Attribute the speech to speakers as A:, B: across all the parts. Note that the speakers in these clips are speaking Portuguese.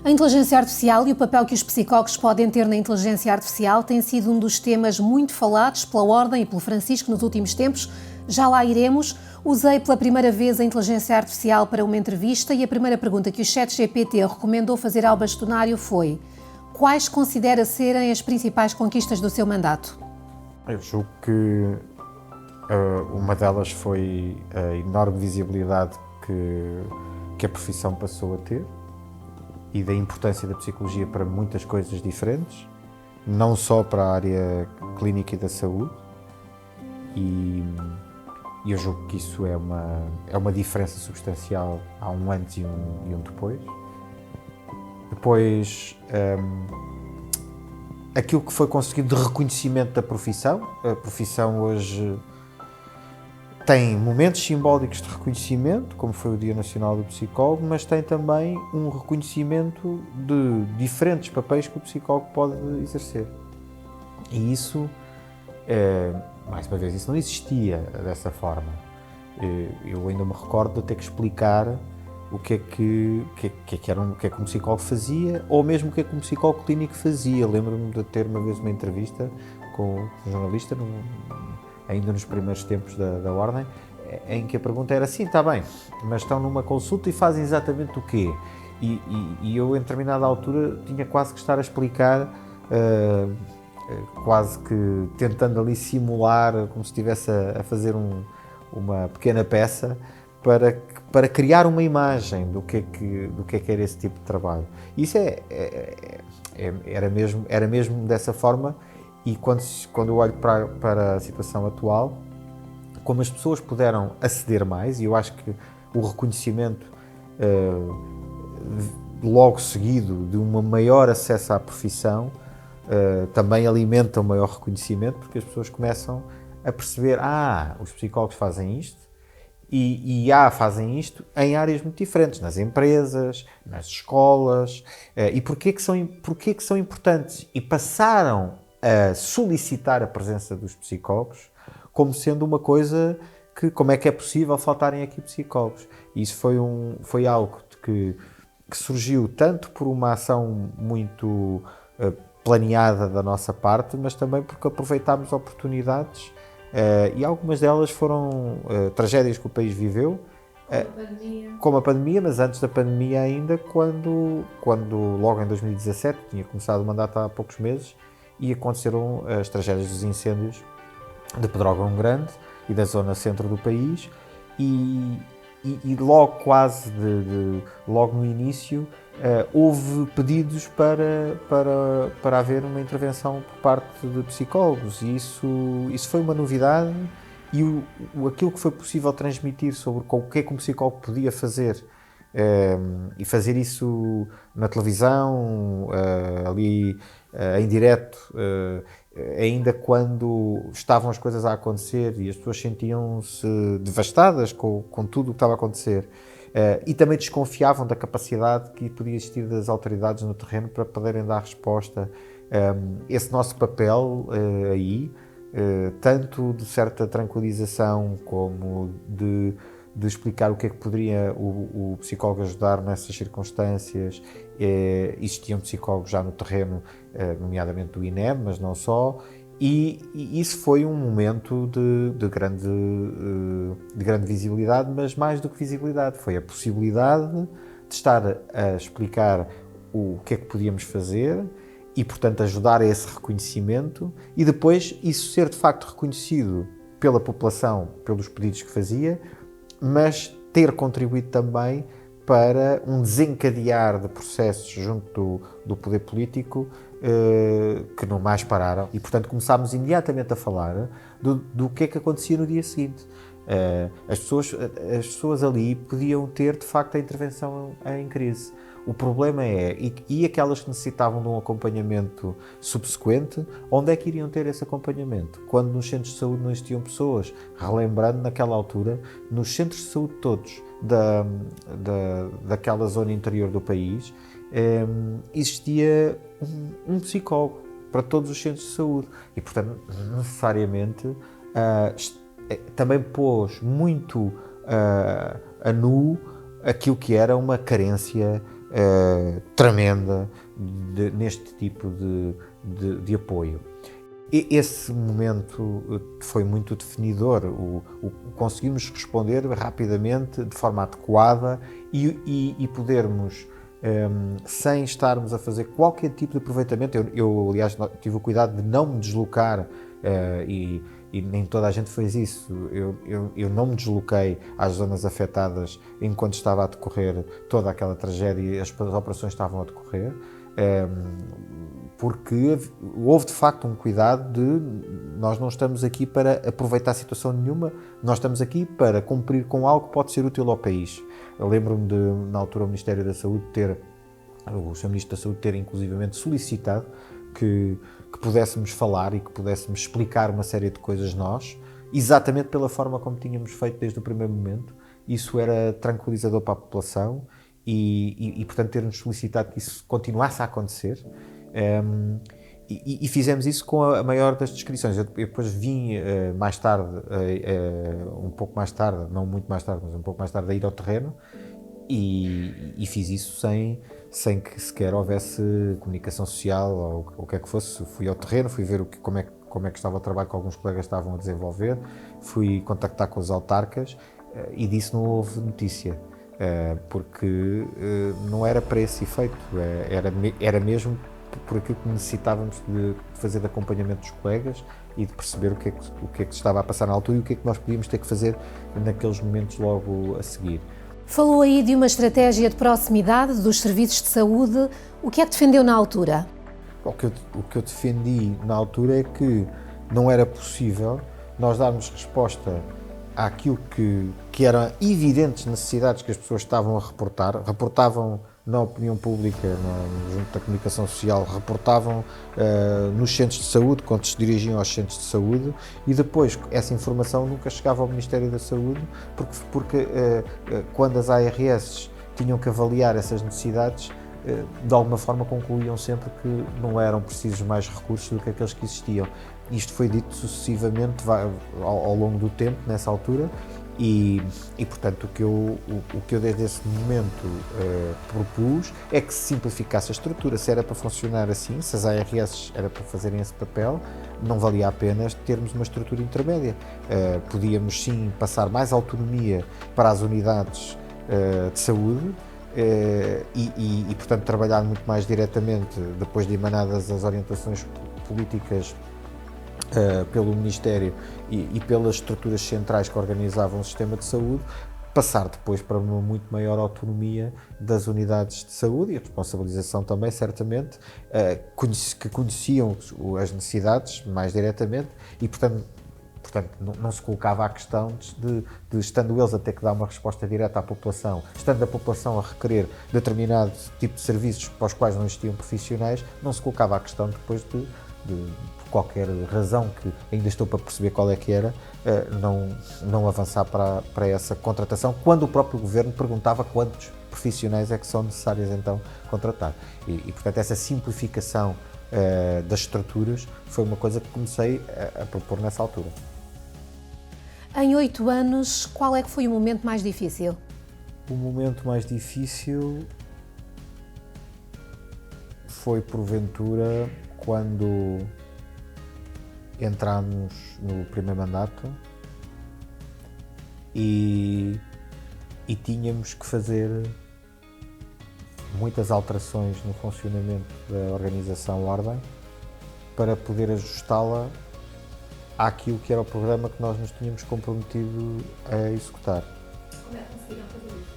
A: A inteligência artificial e o papel que os psicólogos podem ter na inteligência artificial tem sido um dos temas muito falados pela Ordem e pelo Francisco nos últimos tempos. Já lá iremos. Usei pela primeira vez a inteligência artificial para uma entrevista e a primeira pergunta que o ChatGPT recomendou fazer ao bastonário foi: quais considera serem as principais conquistas do seu mandato?
B: Eu julgo que uma delas foi a enorme visibilidade que a profissão passou a ter e da importância da psicologia para muitas coisas diferentes, não só para a área clínica e da saúde, e eu julgo que isso é uma diferença substancial. Há um antes e um depois. Depois, aquilo que foi conseguido de reconhecimento da profissão. A profissão hoje tem momentos simbólicos de reconhecimento, como foi o Dia Nacional do Psicólogo, mas tem também um reconhecimento de diferentes papéis que o psicólogo pode exercer. E isso, mais uma vez, isso não existia dessa forma. Eu ainda me recordo de ter que explicar o que é que um psicólogo fazia, ou mesmo o que é que um psicólogo clínico fazia. Lembro-me de ter uma vez uma entrevista com um jornalista, ainda nos primeiros tempos da Ordem, em que a pergunta era assim: está bem, mas estão numa consulta e fazem exatamente o quê? E eu, em determinada altura, tinha quase que estar a explicar, quase que tentando ali simular, como se estivesse a fazer uma pequena peça, para criar uma imagem do que é que era esse tipo de trabalho. Isso era mesmo dessa forma. E quando eu olho para a situação atual, como as pessoas puderam aceder mais, e eu acho que o reconhecimento logo seguido de um maior acesso à profissão também alimenta um maior reconhecimento, porque as pessoas começam a perceber: os psicólogos fazem isto, e fazem isto em áreas muito diferentes, nas empresas, nas escolas, e porquê que são importantes, e passaram a solicitar a presença dos psicólogos como sendo uma coisa que, como é que é possível faltarem aqui psicólogos? E isso foi algo que surgiu tanto por uma ação muito planeada da nossa parte, mas também porque aproveitámos oportunidades, e algumas delas foram tragédias que o país viveu, como a pandemia, mas antes da pandemia ainda, quando logo em 2017, tinha começado o mandato há poucos meses, e aconteceram as tragédias dos incêndios de Pedrógão Grande e da zona centro do país, e logo logo no início houve pedidos para haver uma intervenção por parte de psicólogos, e isso foi uma novidade, e aquilo que foi possível transmitir sobre o que é que um psicólogo podia fazer, e fazer isso na televisão, ali em direto, ainda quando estavam as coisas a acontecer e as pessoas sentiam-se devastadas com tudo o que estava a acontecer, e também desconfiavam da capacidade que podia existir das autoridades no terreno para poderem dar resposta. Esse nosso papel aí, tanto de certa tranquilização como de explicar o que é que poderia o psicólogo ajudar nessas circunstâncias. Existiam psicólogos já no terreno, nomeadamente do INEM, mas não só, e isso foi um momento de grande visibilidade, mas mais do que visibilidade, foi a possibilidade de estar a explicar o que é que podíamos fazer e, portanto, ajudar a esse reconhecimento, e depois isso ser de facto reconhecido pela população, pelos pedidos que fazia, mas ter contribuído também para um desencadear de processos junto do poder político que não mais pararam, e portanto começámos imediatamente a falar do que é que acontecia no dia seguinte. As pessoas ali podiam ter de facto a intervenção em crise. O problema e aquelas que necessitavam de um acompanhamento subsequente, onde é que iriam ter esse acompanhamento? Quando nos centros de saúde não existiam pessoas, relembrando naquela altura, nos centros de saúde todos daquela zona interior do país, existia um psicólogo para todos os centros de saúde, e portanto necessariamente também pôs muito a nu aquilo que era uma carência tremenda neste tipo de apoio. Esse momento foi muito definidor, conseguimos responder rapidamente, de forma adequada e podermos, sem estarmos a fazer qualquer tipo de aproveitamento. Eu aliás, tive o cuidado de não me deslocar e nem toda a gente fez isso. Eu não me desloquei às zonas afetadas enquanto estava a decorrer toda aquela tragédia e as operações estavam a decorrer. Porque houve de facto um cuidado de nós não estamos aqui para aproveitar situação nenhuma, nós estamos aqui para cumprir com algo que pode ser útil ao país. Eu lembro-me de, na altura, o Ministério da Saúde o Sr. Ministro da Saúde ter inclusivamente solicitado que pudéssemos falar e que pudéssemos explicar uma série de coisas nós, exatamente pela forma como tínhamos feito desde o primeiro momento. Isso era tranquilizador para a população e portanto, ter-nos solicitado que isso continuasse a acontecer. E fizemos isso com a maior das discrições. Eu depois vim mais tarde, um pouco mais tarde, não muito mais tarde, mas um pouco mais tarde, a ir ao terreno e fiz isso sem que sequer houvesse comunicação social ou o que é que fosse. Fui ao terreno, fui ver como é que estava o trabalho que alguns colegas estavam a desenvolver, fui contactar com os autarcas e disso não houve notícia. Porque não era para esse efeito, era mesmo por aquilo que necessitávamos de fazer de acompanhamento dos colegas e de perceber o que é que estava a passar na altura e o que é que nós podíamos ter que fazer naqueles momentos logo a seguir.
A: Falou aí de uma estratégia de proximidade dos serviços de saúde. O que é que defendeu na altura?
B: O que eu defendi na altura é que não era possível nós darmos resposta àquilo que eram evidentes necessidades que as pessoas estavam a reportavam na opinião pública, junto da comunicação social, reportavam nos centros de saúde, quando se dirigiam aos centros de saúde, e depois essa informação nunca chegava ao Ministério da Saúde, porque quando as ARS tinham que avaliar essas necessidades, de alguma forma concluíam sempre que não eram precisos mais recursos do que aqueles que existiam. Isto foi dito sucessivamente ao longo do tempo, nessa altura, e portanto o que eu desde esse momento propus é que se simplificasse a estrutura. Se era para funcionar assim, se as ARS era para fazerem esse papel, não valia a pena termos uma estrutura intermédia. Podíamos sim passar mais autonomia para as unidades de saúde, e portanto trabalhar muito mais diretamente, depois de emanadas as orientações políticas pelo Ministério e pelas estruturas centrais que organizavam o sistema de saúde, passar depois para uma muito maior autonomia das unidades de saúde e a responsabilização também, certamente, que conheciam as necessidades mais diretamente e, portanto não se colocava a questão de estando eles a ter que dar uma resposta direta à população, estando a população a requerer determinado tipo de serviços para os quais não existiam profissionais, não se colocava a questão depois de por qualquer razão que ainda estou para perceber qual é que era, não avançar para essa contratação, quando o próprio Governo perguntava quantos profissionais é que são necessários então contratar. E portanto, essa simplificação das estruturas foi uma coisa que comecei a propor nessa altura.
A: Em 8 anos, qual é que foi o momento mais difícil?
B: O momento mais difícil foi, porventura, quando entramos no primeiro mandato e tínhamos que fazer muitas alterações no funcionamento da organização Ordem para poder ajustá-la àquilo que era o programa que nós nos tínhamos comprometido a executar.
A: Como é que conseguiram fazer isso?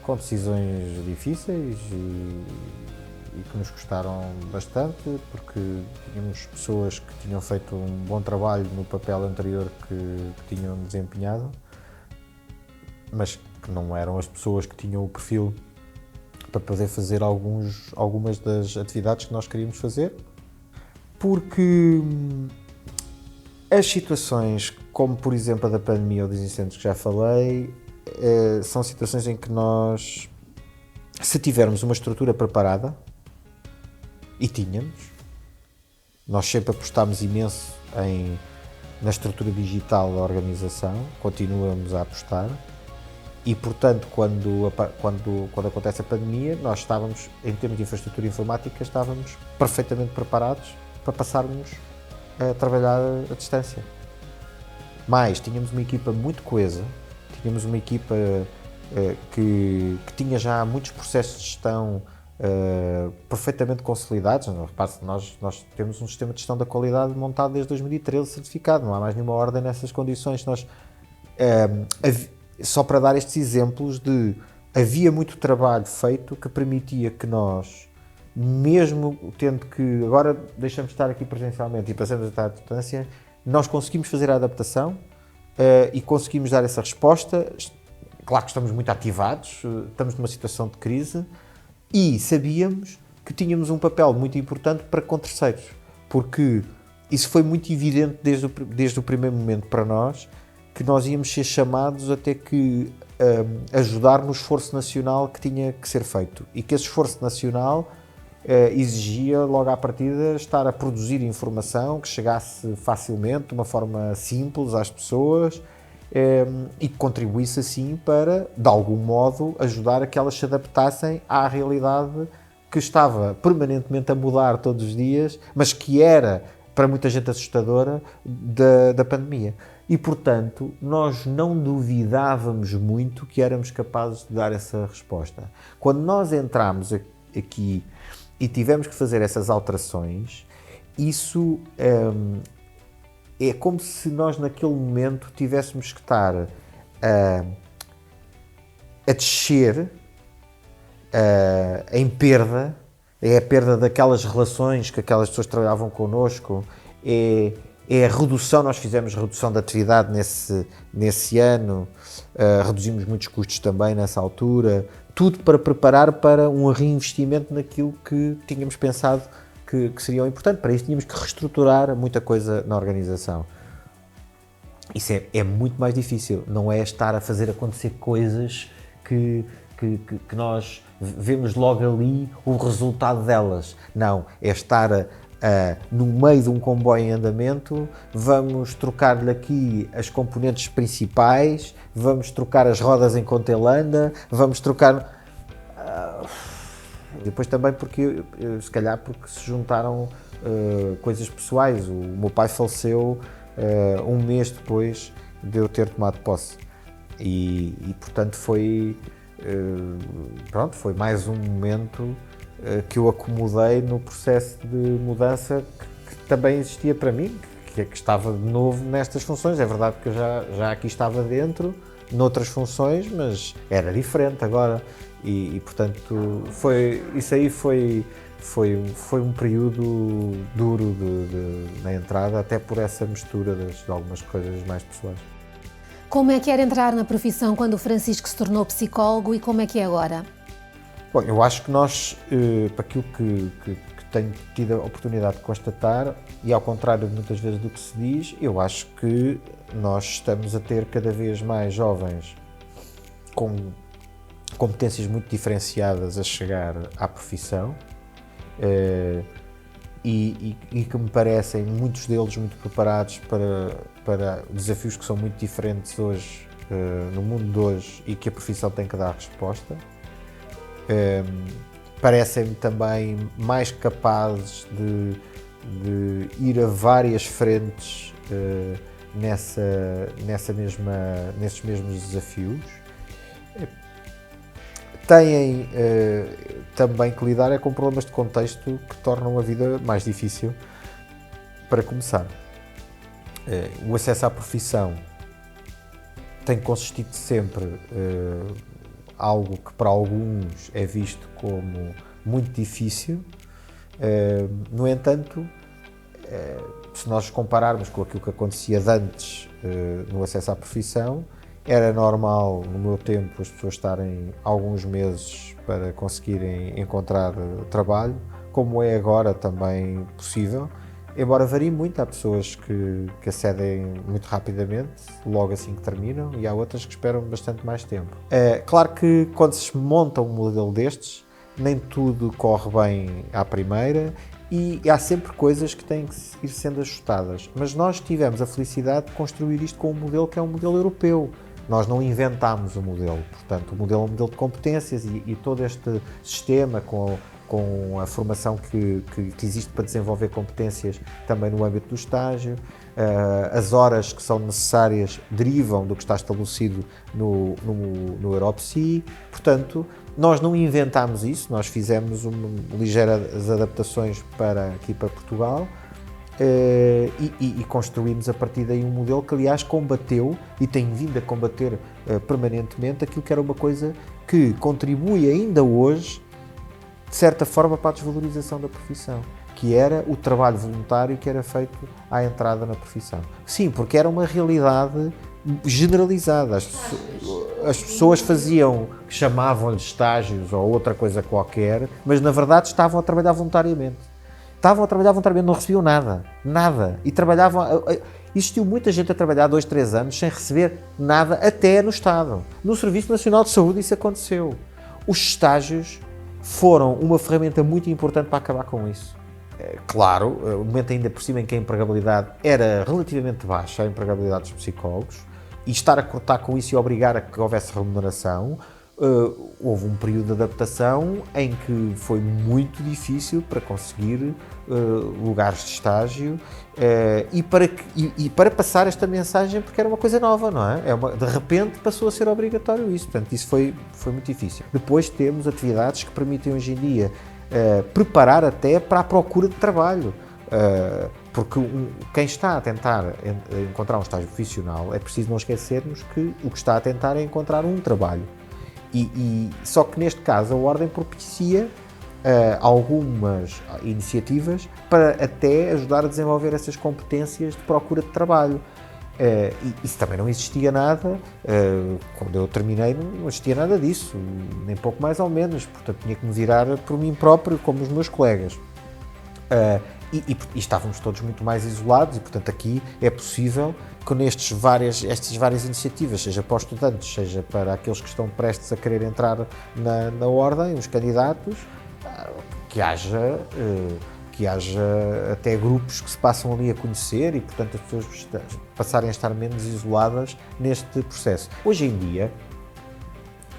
B: Com decisões difíceis e que nos custaram bastante, porque tínhamos pessoas que tinham feito um bom trabalho no papel anterior que tinham desempenhado, mas que não eram as pessoas que tinham o perfil para poder fazer algumas das atividades que nós queríamos fazer, porque as situações, como por exemplo a da pandemia ou dos incêndios que já falei, são situações em que nós, se tivermos uma estrutura preparada, e tínhamos, nós sempre apostámos imenso na estrutura digital da organização, continuamos a apostar, E, portanto, quando acontece a pandemia, nós estávamos, em termos de infraestrutura informática, estávamos perfeitamente preparados para passarmos a trabalhar à distância. Mas tínhamos uma equipa muito coesa, tínhamos uma equipa que tinha já muitos processos de gestão perfeitamente consolidados. Repare-se, nós temos um sistema de gestão da qualidade montado desde 2013, certificado, não há mais nenhuma ordem nessas condições. Só para dar estes exemplos havia muito trabalho feito que permitia que nós, mesmo tendo que agora deixamos de estar aqui presencialmente e passamos a estar à distância, nós conseguimos fazer a adaptação e conseguimos dar essa resposta. Claro que estamos muito ativados, estamos numa situação de crise e sabíamos que tínhamos um papel muito importante para com terceiros, porque isso foi muito evidente desde o primeiro momento para nós, que nós íamos ser chamados a ter que ajudar no esforço nacional que tinha que ser feito e que esse esforço nacional exigia logo à partida estar a produzir informação que chegasse facilmente, de uma forma simples às pessoas e que contribuísse assim para, de algum modo, ajudar a que elas se adaptassem à realidade que estava permanentemente a mudar todos os dias, mas que era, para muita gente, assustadora da pandemia. E, portanto, nós não duvidávamos muito que éramos capazes de dar essa resposta. Quando nós entramos aqui e tivemos que fazer essas alterações, isso é como se nós naquele momento tivéssemos que estar a descer em perda, é a perda daquelas relações que aquelas pessoas que trabalhavam connosco, é a redução, nós fizemos redução da atividade nesse ano, reduzimos muitos custos também nessa altura, tudo para preparar para um reinvestimento naquilo que tínhamos pensado que seria importante. Para isso tínhamos que reestruturar muita coisa na organização. Isso é muito mais difícil, não é estar a fazer acontecer coisas que nós vemos logo ali o resultado delas. Não, é estar no meio de um comboio em andamento, vamos trocar-lhe aqui as componentes principais, vamos trocar as rodas enquanto ele anda, vamos trocar... Depois também porque, se calhar, porque se juntaram coisas pessoais. O meu pai faleceu um mês depois de eu ter tomado posse e portanto foi mais um momento que eu acomodei no processo de mudança que também existia para mim, que estava de novo nestas funções. É verdade que eu já aqui estava dentro, noutras funções, mas era diferente agora e portanto, isso aí foi um período duro na entrada, até por essa mistura de algumas coisas mais pessoais.
A: Como é que era entrar na profissão quando o Francisco se tornou psicólogo e como é que é agora?
B: Bom, eu acho que nós, para aquilo que tenho tido a oportunidade de constatar, e ao contrário de muitas vezes do que se diz, eu acho que nós estamos a ter cada vez mais jovens com competências muito diferenciadas a chegar à profissão e que me parecem muitos deles muito preparados para desafios que são muito diferentes hoje, no mundo de hoje, e que a profissão tem que dar resposta. Parecem-me também mais capazes de ir a várias frentes nesses mesmos desafios. Têm também que lidar com problemas de contexto que tornam a vida mais difícil. Para começar, o acesso à profissão tem consistido sempre algo que para alguns é visto como muito difícil. No entanto, se nós compararmos com aquilo que acontecia de antes no acesso à profissão, era normal, no meu tempo, as pessoas estarem alguns meses para conseguirem encontrar trabalho, como é agora também possível, embora varie muito. Há pessoas que acedem muito rapidamente, logo assim que terminam, e há outras que esperam bastante mais tempo. Claro que quando se monta um modelo destes, nem tudo corre bem à primeira e há sempre coisas que têm que ir sendo ajustadas. Mas nós tivemos a felicidade de construir isto com um modelo que é um modelo europeu. Nós não inventámos o modelo, portanto, o modelo é um modelo de competências e todo este sistema com a formação que existe para desenvolver competências também no âmbito do estágio, as horas que são necessárias derivam do que está estabelecido no EuroPSI, portanto, nós não inventámos isso, nós fizemos ligeiras adaptações aqui para Portugal e construímos a partir daí um modelo que, aliás, combateu e tem vindo a combater permanentemente aquilo que era uma coisa que contribui ainda hoje, de certa forma, para a desvalorização da profissão, que era o trabalho voluntário que era feito à entrada na profissão. Sim, porque era uma realidade generalizada. As pessoas chamavam-lhe estágios ou outra coisa qualquer, mas na verdade estavam a trabalhar voluntariamente. Não recebiam nada. E trabalhavam. Existiu muita gente a trabalhar 2, 3 anos sem receber nada, até no Estado. No Serviço Nacional de Saúde isso aconteceu. Os estágios foram uma ferramenta muito importante para acabar com isso. Claro, o momento ainda por cima em que a empregabilidade era relativamente baixa, a empregabilidade dos psicólogos, e estar a cortar com isso e obrigar a que houvesse remuneração, houve um período de adaptação em que foi muito difícil para conseguir lugares de estágio e para passar esta mensagem, porque era uma coisa nova, não é? De repente passou a ser obrigatório isso, portanto isso foi muito difícil. Depois temos atividades que permitem hoje em dia preparar até para a procura de trabalho, porque quem está a tentar encontrar um estágio profissional, é preciso não esquecermos que o que está a tentar é encontrar um trabalho. Só que neste caso a Ordem propicia algumas iniciativas para até ajudar a desenvolver essas competências de procura de trabalho. Isso também não existia nada, quando eu terminei não existia nada disso, nem pouco mais ou menos, portanto tinha que me virar por mim próprio, como os meus colegas. E estávamos todos muito mais isolados e, portanto, aqui é possível que nestas várias iniciativas, seja para os estudantes, seja para aqueles que estão prestes a querer entrar na Ordem, os candidatos, que haja até grupos que se passam ali a conhecer e, portanto, as pessoas passarem a estar menos isoladas neste processo. Hoje em dia,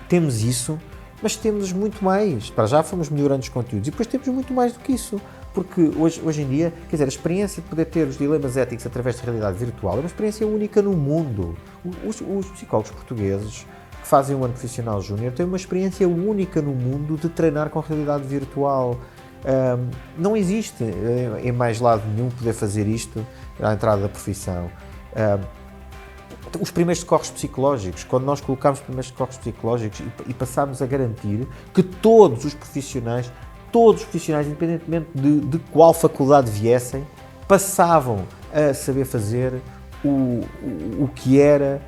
B: temos isso, mas temos muito mais. Para já fomos melhorando os conteúdos e depois temos muito mais do que isso. Porque hoje em dia, quer dizer, a experiência de poder ter os dilemas éticos através da realidade virtual é uma experiência única no mundo. Os psicólogos portugueses que fazem o ano profissional júnior têm uma experiência única no mundo de treinar com realidade virtual. Não existe em mais lado nenhum poder fazer isto à entrada da profissão. Os primeiros socorros psicológicos, quando nós colocámos os primeiros socorros psicológicos e passámos a garantir que todos os profissionais, independentemente de qual faculdade viessem, passavam a saber fazer o que era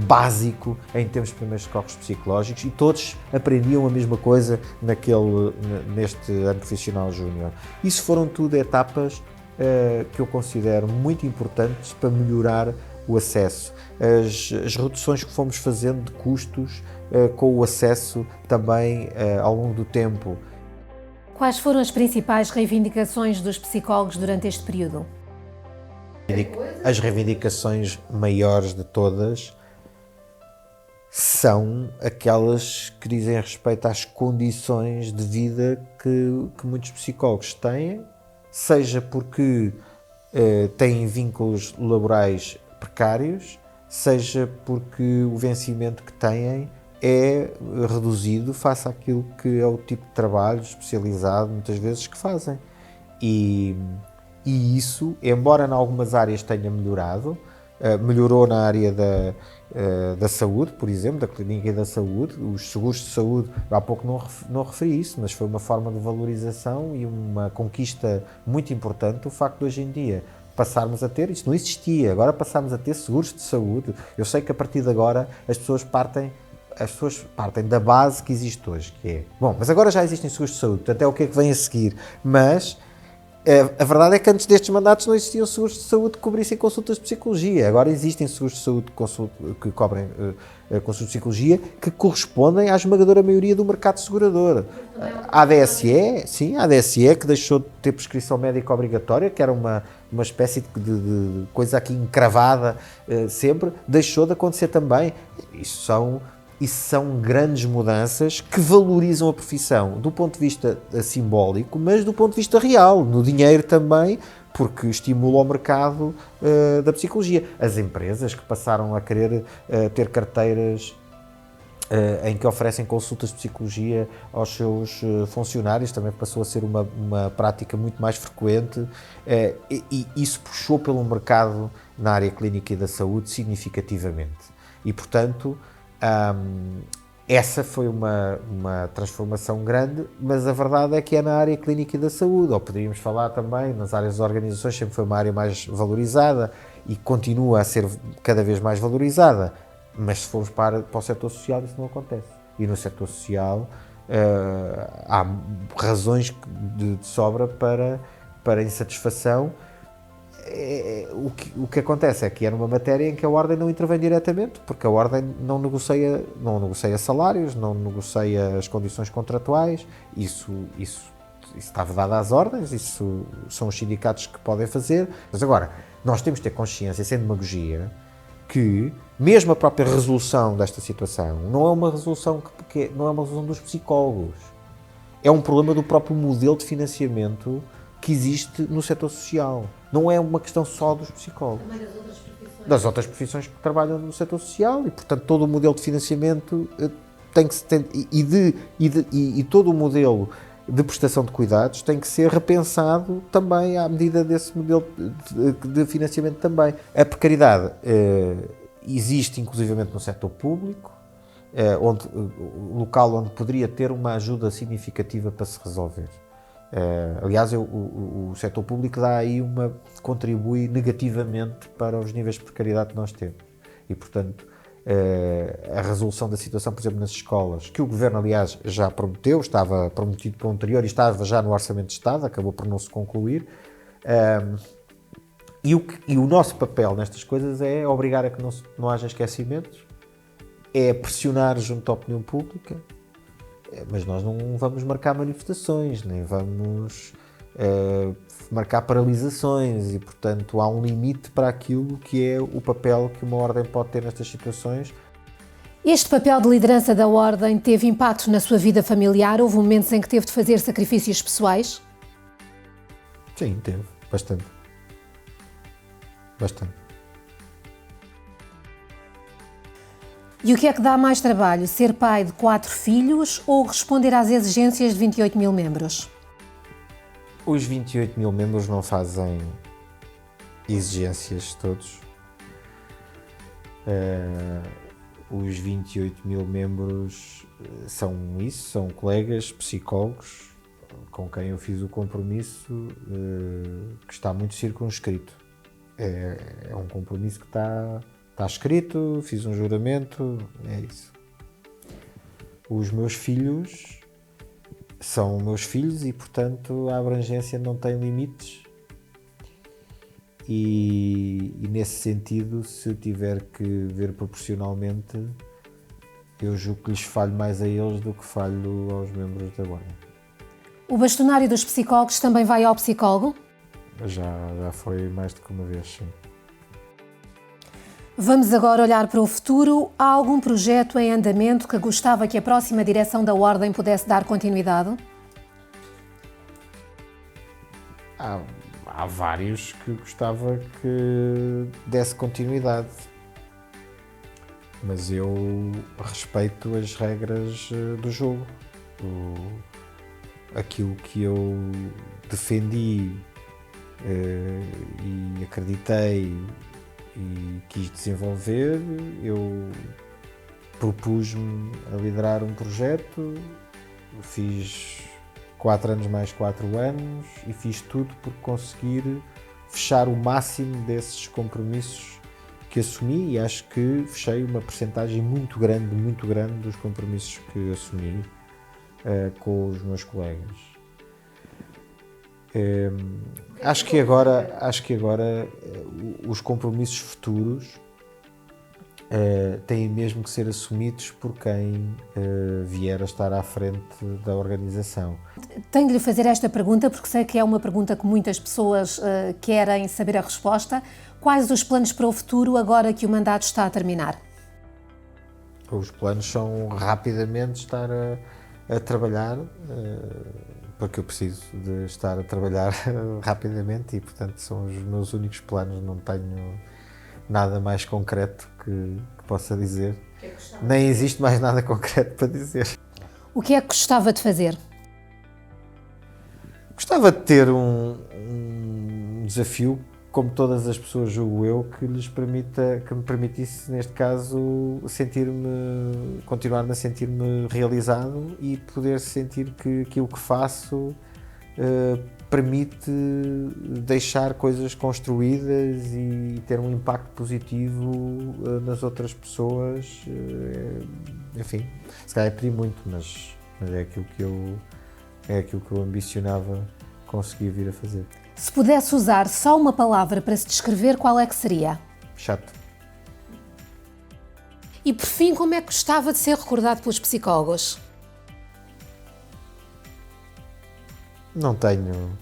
B: básico em termos de primeiros socorros psicológicos, e todos aprendiam a mesma coisa neste ano profissional júnior. Isso foram tudo etapas que eu considero muito importantes para melhorar o acesso. As reduções que fomos fazendo de custos com o acesso também ao longo do tempo.
A: Quais foram as principais reivindicações dos psicólogos durante este período?
B: As reivindicações maiores de todas são aquelas que dizem respeito às condições de vida que muitos psicólogos têm, seja porque têm vínculos laborais precários, seja porque o vencimento que têm é reduzido face àquilo que é o tipo de trabalho especializado, muitas vezes, que fazem. E isso, embora em algumas áreas tenha melhorado, melhorou na área da saúde, por exemplo, da clínica da saúde, os seguros de saúde, há pouco não referi isso, mas foi uma forma de valorização e uma conquista muito importante, o facto de hoje em dia passarmos a ter, isso não existia, agora passarmos a ter seguros de saúde. Eu sei que a partir de agora as pessoas partem da base que existe hoje, que é, bom, mas agora já existem seguros de saúde, portanto é o que é que vem a seguir, mas A verdade é que antes destes mandatos não existiam seguros de saúde que cobrissem consultas de psicologia. Agora existem seguros de saúde que cobrem consultas de psicologia que correspondem à esmagadora maioria do mercado segurador. A ADSE, sim, a ADSE, que deixou de ter prescrição médica obrigatória, que era uma espécie de coisa aqui encravada sempre, deixou de acontecer também. Isso são grandes mudanças que valorizam a profissão do ponto de vista simbólico, mas do ponto de vista real, no dinheiro também, porque estimula o mercado da psicologia. As empresas que passaram a querer ter carteiras em que oferecem consultas de psicologia aos seus funcionários, também passou a ser uma prática muito mais frequente, e isso puxou pelo mercado na área clínica e da saúde significativamente. E, portanto, essa foi uma transformação grande, mas a verdade é que é na área clínica e da saúde, ou poderíamos falar também nas áreas das organizações, sempre foi uma área mais valorizada e continua a ser cada vez mais valorizada, mas se formos para o setor social isso não acontece. E no setor social há razões de sobra para insatisfação. O que acontece é que é numa matéria em que a Ordem não intervém diretamente, porque a Ordem não negocia salários, não negocia as condições contratuais, isso está vedado às ordens, isso são os sindicatos que podem fazer. Mas agora, nós temos de ter consciência, sem demagogia, que mesmo a própria resolução desta situação não é uma resolução não é uma resolução dos psicólogos, é um problema do próprio modelo de financiamento que existe no setor social. Não é uma questão só dos psicólogos.
A: Também das outras profissões.
B: Das outras profissões que trabalham no setor social e, portanto, todo o modelo de financiamento tem que se ter, e todo o modelo de prestação de cuidados tem que ser repensado também à medida desse modelo de financiamento também. A precariedade existe inclusivamente no setor público, local onde poderia ter uma ajuda significativa para se resolver. Aliás, o setor público contribui negativamente para os níveis de precariedade que nós temos. E, portanto, a resolução da situação, por exemplo, nas escolas, que o Governo, aliás, já prometeu, estava prometido para o anterior e estava já no Orçamento de Estado, acabou por não se concluir. E o nosso papel nestas coisas é obrigar a que não haja esquecimentos, é pressionar junto à opinião pública, mas nós não vamos marcar manifestações, nem vamos marcar paralisações e, portanto, há um limite para aquilo que é o papel que uma ordem pode ter nestas situações.
A: Este papel de liderança da Ordem teve impacto na sua vida familiar? Houve momentos em que teve de fazer sacrifícios pessoais?
B: Sim, teve. Bastante.
A: E o que é que dá mais trabalho? Ser pai de 4 filhos ou responder às exigências de 28 mil membros?
B: Os 28 mil membros não fazem exigências todos. Os 28 mil membros são colegas, psicólogos, com quem eu fiz o compromisso, que está muito circunscrito. É um compromisso que está escrito, fiz um juramento, é isso. Os meus filhos são meus filhos e, portanto, a abrangência não tem limites. E nesse sentido, se eu tiver que ver proporcionalmente, eu julgo que lhes falho mais a eles do que falho aos membros da Ordem.
A: O bastonário dos psicólogos também vai ao psicólogo?
B: Já foi mais do que uma vez, sim.
A: Vamos agora olhar para o futuro. Há algum projeto em andamento que gostava que a próxima direção da Ordem pudesse dar continuidade?
B: Há vários que gostava que desse continuidade, mas eu respeito as regras do jogo. Aquilo que eu defendi e acreditei e quis desenvolver, eu propus-me a liderar um projeto, fiz 4 anos mais 4 anos e fiz tudo por conseguir fechar o máximo desses compromissos que assumi, e acho que fechei uma percentagem muito grande dos compromissos que assumi com os meus colegas. Acho que agora os compromissos futuros têm mesmo que ser assumidos por quem vier a estar à frente da organização.
A: Tenho de lhe fazer esta pergunta porque sei que é uma pergunta que muitas pessoas querem saber a resposta. Quais os planos para o futuro agora que o mandato está a terminar?
B: Os planos são rapidamente estar a trabalhar, porque eu preciso de estar a trabalhar rapidamente e, portanto, são os meus únicos planos. Não tenho nada mais concreto que possa dizer. Nem existe mais nada concreto para dizer.
A: O que é que gostava de fazer?
B: Gostava de ter um desafio, como todas as pessoas, julgo eu, que me permitisse, neste caso, continuar a sentir-me realizado e poder sentir que aquilo que faço permite deixar coisas construídas e ter um impacto positivo nas outras pessoas. Enfim, se calhar pedir muito, mas é aquilo que eu ambicionava conseguir vir a fazer.
A: Se pudesse usar só uma palavra para se descrever, qual é que seria?
B: Chato.
A: E por fim, como é que gostava de ser recordado pelos psicólogos?
B: Não tenho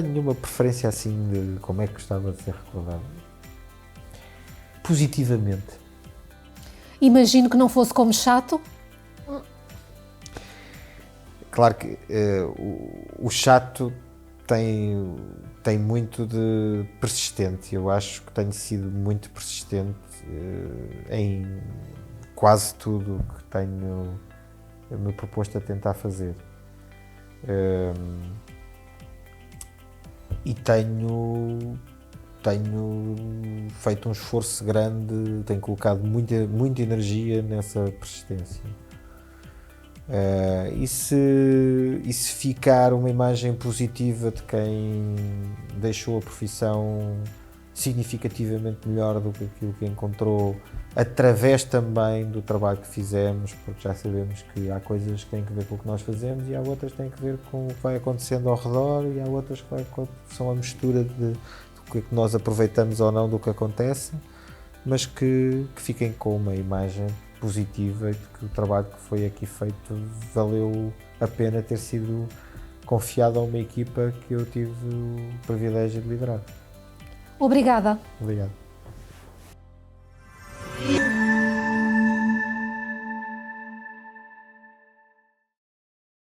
B: nenhuma preferência assim de como é que gostava de ser recordado. Positivamente.
A: Imagino que não fosse como chato.
B: Claro que o chato tem muito de persistente. Eu acho que tenho sido muito persistente em quase tudo o que tenho me proposto a tentar fazer. E tenho feito um esforço grande, tenho colocado muita energia nessa persistência. E se ficar uma imagem positiva de quem deixou a profissão significativamente melhor do que aquilo que encontrou, através também do trabalho que fizemos, porque já sabemos que há coisas que têm que ver com o que nós fazemos e há outras que têm que ver com o que vai acontecendo ao redor e há outras que são a mistura do que nós aproveitamos ou não do que acontece, mas que fiquem com uma imagem positiva e de que o trabalho que foi aqui feito valeu a pena ter sido confiado a uma equipa que eu tive o privilégio de liderar.
A: Obrigada.
B: Obrigado.